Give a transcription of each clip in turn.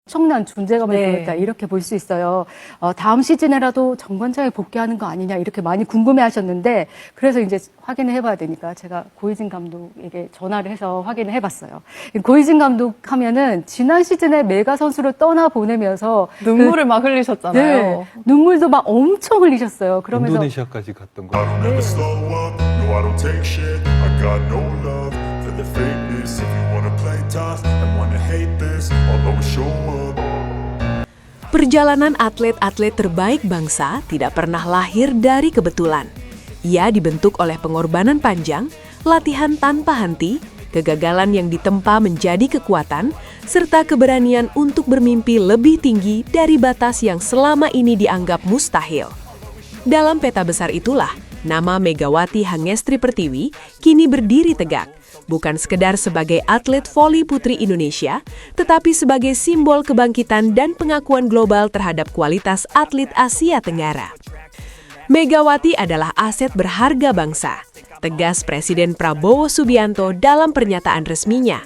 엄청난 존재감을 네. 보였다 이렇게 볼 수 있어요. 다음 시즌에라도 정관장에 복귀하는 거 아니냐 이렇게 많이 궁금해하셨는데 그래서 이제 확인을 해봐야 되니까 제가 고이진 감독에게 전화를 해서 확인을 해봤어요. 고이진 감독 하면은 지난 시즌에 메가 선수를 떠나 보내면서 눈물을 막 흘리셨잖아요. 네, 눈물도 막 엄청 흘리셨어요. 그러면서 인도네시아까지 갔던 거예요. Never slow up, no I don't take shit. I got no love for the fakeness. If you wanna play tough and wanna hate this, I'll always show up. Perjalanan atlet-atlet terbaik bangsa tidak pernah lahir dari kebetulan. Ia dibentuk oleh pengorbanan panjang, latihan tanpa henti, kegagalan yang ditempa menjadi kekuatan, serta keberanian untuk bermimpi lebih tinggi dari batas yang selama ini dianggap mustahil. Dalam peta besar itulah, nama Megawati Hangestri Pertiwi kini berdiri tegak, bukan sekedar sebagai atlet voli putri Indonesia, tetapi sebagai simbol kebangkitan dan pengakuan global terhadap kualitas atlet Asia Tenggara. Megawati adalah aset berharga bangsa, tegas Presiden Prabowo Subianto dalam pernyataan resminya.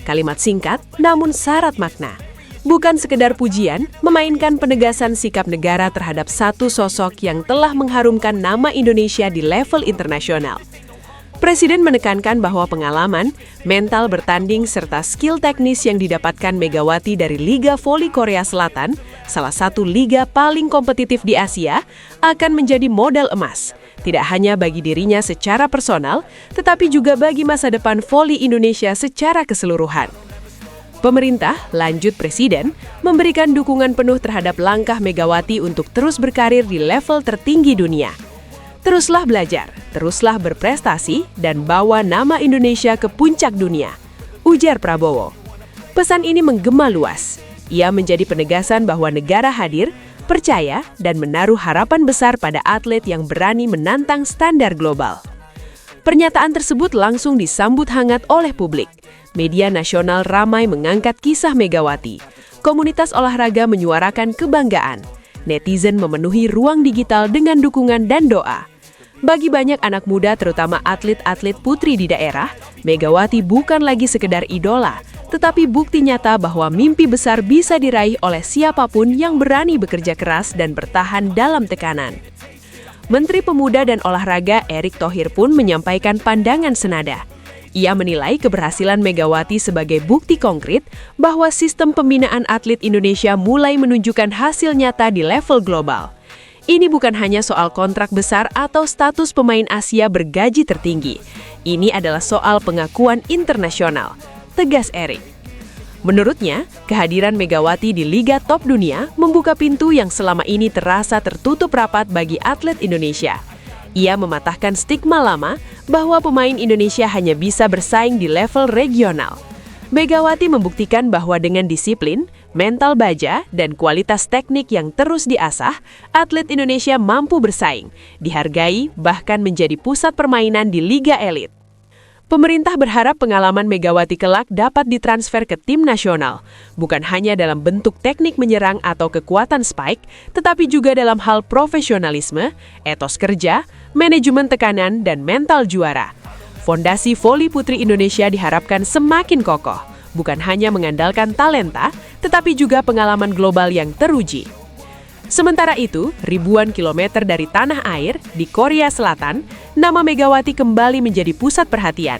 Kalimat singkat namun syarat makna. Bukan sekedar pujian, memainkan penegasan sikap negara terhadap satu sosok yang telah mengharumkan nama Indonesia di level internasional. Presiden menekankan bahwa pengalaman, mental bertanding, serta skill teknis yang didapatkan Megawati dari Liga Voli Korea Selatan, salah satu liga paling kompetitif di Asia, akan menjadi modal emas. Tidak hanya bagi dirinya secara personal, tetapi juga bagi masa depan voli Indonesia secara keseluruhan. Pemerintah, lanjut Presiden, memberikan dukungan penuh terhadap langkah Megawati untuk terus berkarir di level tertinggi dunia. Teruslah belajar, teruslah berprestasi, dan bawa nama Indonesia ke puncak dunia, ujar Prabowo. Pesan ini menggema luas. Ia menjadi penegasan bahwa negara hadir, percaya, dan menaruh harapan besar pada atlet yang berani menantang standar global. Pernyataan tersebut langsung disambut hangat oleh publik. Media nasional ramai mengangkat kisah Megawati. Komunitas olahraga menyuarakan kebanggaan. Netizen memenuhi ruang digital dengan dukungan dan doa. Bagi banyak anak muda, terutama atlet-atlet putri di daerah, Megawati bukan lagi sekedar idola, tetapi bukti nyata bahwa mimpi besar bisa diraih oleh siapapun yang berani bekerja keras dan bertahan dalam tekanan. Menteri Pemuda dan Olahraga Erick Thohir pun menyampaikan pandangan senada. Ia menilai keberhasilan Megawati sebagai bukti konkret bahwa sistem pembinaan atlet Indonesia mulai menunjukkan hasil nyata di level global. Ini bukan hanya soal kontrak besar atau status pemain Asia bergaji tertinggi. Ini adalah soal pengakuan internasional, tegas Erick. Menurutnya, kehadiran Megawati di liga top dunia membuka pintu yang selama ini terasa tertutup rapat bagi atlet Indonesia. Ia mematahkan stigma lama bahwa pemain Indonesia hanya bisa bersaing di level regional. Megawati membuktikan bahwa dengan disiplin, mental baja, dan kualitas teknik yang terus diasah, atlet Indonesia mampu bersaing, dihargai, bahkan menjadi pusat permainan di liga elit. Pemerintah berharap pengalaman Megawati kelak dapat ditransfer ke tim nasional, bukan hanya dalam bentuk teknik menyerang atau kekuatan spike, tetapi juga dalam hal profesionalisme, etos kerja, manajemen tekanan, dan mental juara. Fondasi voli putri Indonesia diharapkan semakin kokoh, bukan hanya mengandalkan talenta, tetapi juga pengalaman global yang teruji. Sementara itu, ribuan kilometer dari tanah air, di Korea Selatan, nama Megawati kembali menjadi pusat perhatian.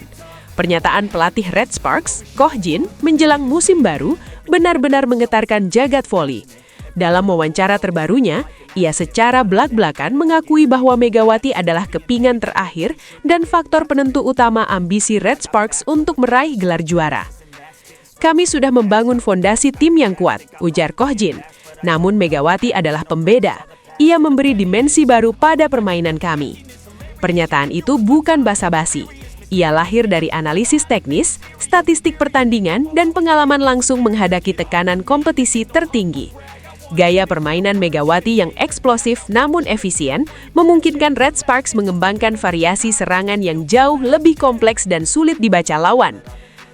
Pernyataan pelatih Red Sparks, Koh Jin, menjelang musim baru, benar-benar menggetarkan jagat voli. Dalam wawancara terbarunya, ia secara belak-belakan mengakui bahwa Megawati adalah kepingan terakhir dan faktor penentu utama ambisi Red Sparks untuk meraih gelar juara. Kami sudah membangun fondasi tim yang kuat, ujar Koh Jin. Namun Megawati adalah pembeda. Ia memberi dimensi baru pada permainan kami. Pernyataan itu bukan basa-basi. Ia lahir dari analisis teknis, statistik pertandingan, dan pengalaman langsung menghadapi tekanan kompetisi tertinggi. Gaya permainan Megawati yang eksplosif namun efisien memungkinkan Red Sparks mengembangkan variasi serangan yang jauh lebih kompleks dan sulit dibaca lawan.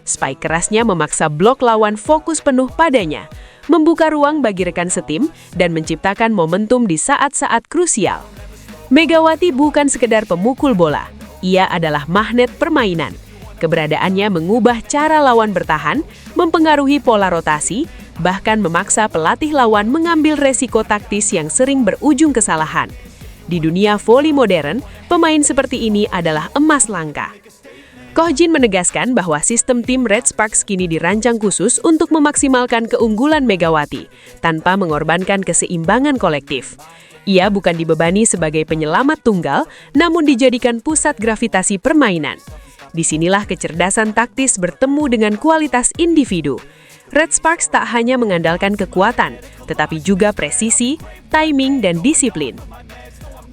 Spike kerasnya memaksa blok lawan fokus penuh padanya, membuka ruang bagi rekan setim, dan menciptakan momentum di saat-saat krusial. Megawati bukan sekedar pemukul bola, ia adalah magnet permainan. Keberadaannya mengubah cara lawan bertahan, mempengaruhi pola rotasi, bahkan memaksa pelatih lawan mengambil resiko taktis yang sering berujung kesalahan. Di dunia voli modern, pemain seperti ini adalah emas langka. Koh Jin menegaskan bahwa sistem tim Red Sparks kini dirancang khusus untuk memaksimalkan keunggulan Megawati, tanpa mengorbankan keseimbangan kolektif. Ia bukan dibebani sebagai penyelamat tunggal, namun dijadikan pusat gravitasi permainan. Disinilah kecerdasan taktis bertemu dengan kualitas individu. Red Sparks tak hanya mengandalkan kekuatan, tetapi juga presisi, timing, dan disiplin.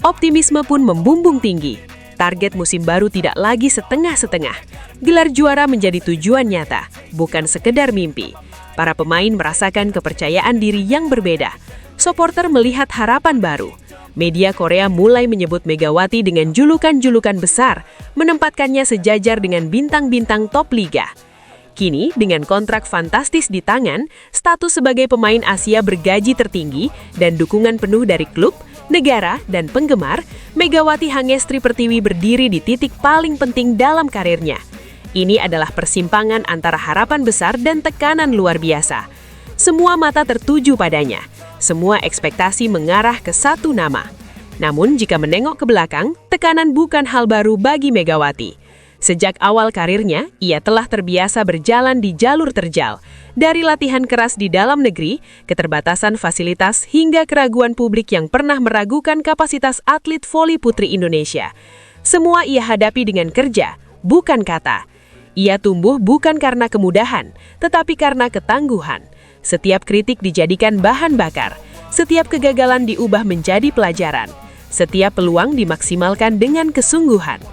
Optimisme pun membumbung tinggi. Target musim baru tidak lagi setengah-setengah. Gelar juara menjadi tujuan nyata, bukan sekedar mimpi. Para pemain merasakan kepercayaan diri yang berbeda. Supporter melihat harapan baru. Media Korea mulai menyebut Megawati dengan julukan-julukan besar, menempatkannya sejajar dengan bintang-bintang top liga. Kini, dengan kontrak fantastis di tangan, status sebagai pemain Asia bergaji tertinggi, dan dukungan penuh dari klub, negara, dan penggemar, Megawati Hangestri Pertiwi berdiri di titik paling penting dalam karirnya. Ini adalah persimpangan antara harapan besar dan tekanan luar biasa. Semua mata tertuju padanya. Semua ekspektasi mengarah ke satu nama. Namun, jika menengok ke belakang, tekanan bukan hal baru bagi Megawati. Sejak awal karirnya, ia telah terbiasa berjalan di jalur terjal. Dari latihan keras di dalam negeri, keterbatasan fasilitas, hingga keraguan publik yang pernah meragukan kapasitas atlet voli putri Indonesia. Semua ia hadapi dengan kerja, bukan kata. Ia tumbuh bukan karena kemudahan, tetapi karena ketangguhan. Setiap kritik dijadikan bahan bakar. Setiap kegagalan diubah menjadi pelajaran. Setiap peluang dimaksimalkan dengan kesungguhan.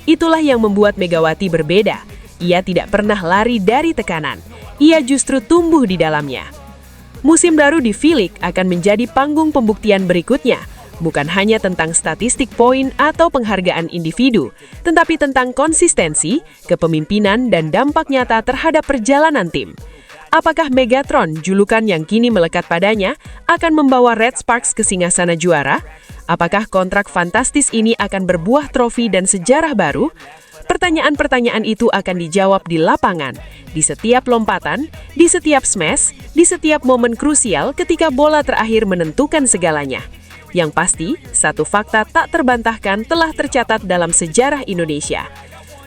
Itulah yang membuat Megawati berbeda. Ia tidak pernah lari dari tekanan. Ia justru tumbuh di dalamnya. Musim baru di V-League akan menjadi panggung pembuktian berikutnya. Bukan hanya tentang statistik poin atau penghargaan individu, tetapi tentang konsistensi, kepemimpinan, dan dampak nyata terhadap perjalanan tim. Apakah Megatron, julukan yang kini melekat padanya, akan membawa Red Sparks ke singgasana juara? Apakah kontrak fantastis ini akan berbuah trofi dan sejarah baru? Pertanyaan-pertanyaan itu akan dijawab di lapangan, di setiap lompatan, di setiap smash, di setiap momen krusial ketika bola terakhir menentukan segalanya. Yang pasti, satu fakta tak terbantahkan telah tercatat dalam sejarah Indonesia.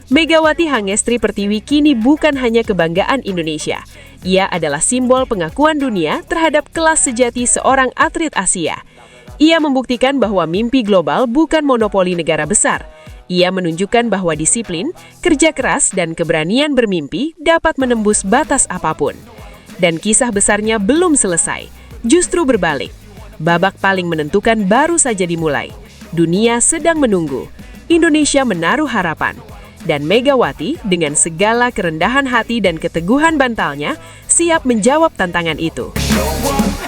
Megawati Hangestri Pertiwi kini bukan hanya kebanggaan Indonesia. Ia adalah simbol pengakuan dunia terhadap kelas sejati seorang atlet Asia. Ia membuktikan bahwa mimpi global bukan monopoli negara besar. Ia menunjukkan bahwa disiplin, kerja keras, dan keberanian bermimpi dapat menembus batas apapun. Dan kisah besarnya belum selesai, justru berbalik. Babak paling menentukan baru saja dimulai. Dunia sedang menunggu. Indonesia menaruh harapan. Dan Megawati, dengan segala kerendahan hati dan keteguhan bantalnya, siap menjawab tantangan itu.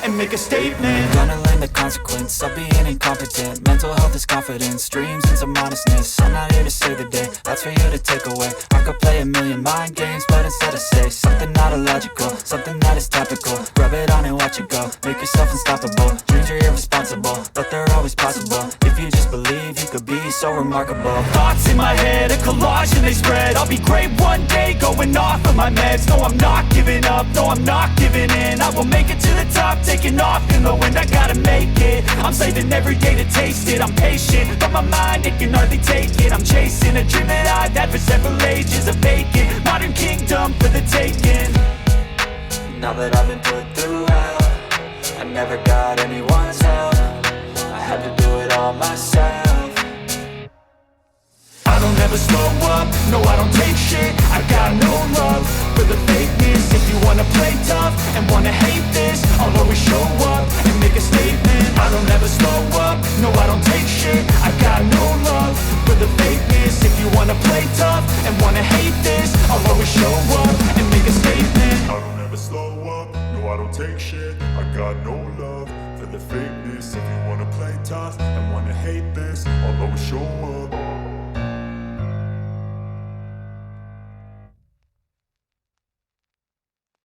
And make a statement. Gonna learn the consequence of being incompetent. Mental health is confidence, dreams and some honestness. I'm not here to save the day, that's for you to take away. I could play a million mind games, but instead I say something not illogical, something that is topical. Rub it on and watch it go, make yourself unstoppable. Dreams are irresponsible, but they're always possible. If you just believe, you could be so remarkable. Thoughts in my head, a collage and they spread. I'll be great one day, going off of my meds. No, I'm not giving up, no, I'm not giving in. I will make it to the top, taking off in the wind, I gotta make it. I'm saving every day to taste it. I'm patient, but my mind, it can hardly take it. I'm chasing a dream that I've had for several ages. A vacant, modern kingdom for the taking. Now that I've been put through hell, I never got anyone's help. I had to do it all myself. I don't ever slow up, no I don't take shit. I got no love for the fakeness. If you wanna play tough and wanna hate this, I'll always show up and make a statement. I don't ever slow up, no I don't take shit. I got no love for the fakeness. If you wanna play tough and wanna hate this, I'll always show up and make a statement. I don't ever slow up, no I don't take shit. I got no love for the fakeness. If you wanna play tough and wanna hate this, I'll always show up.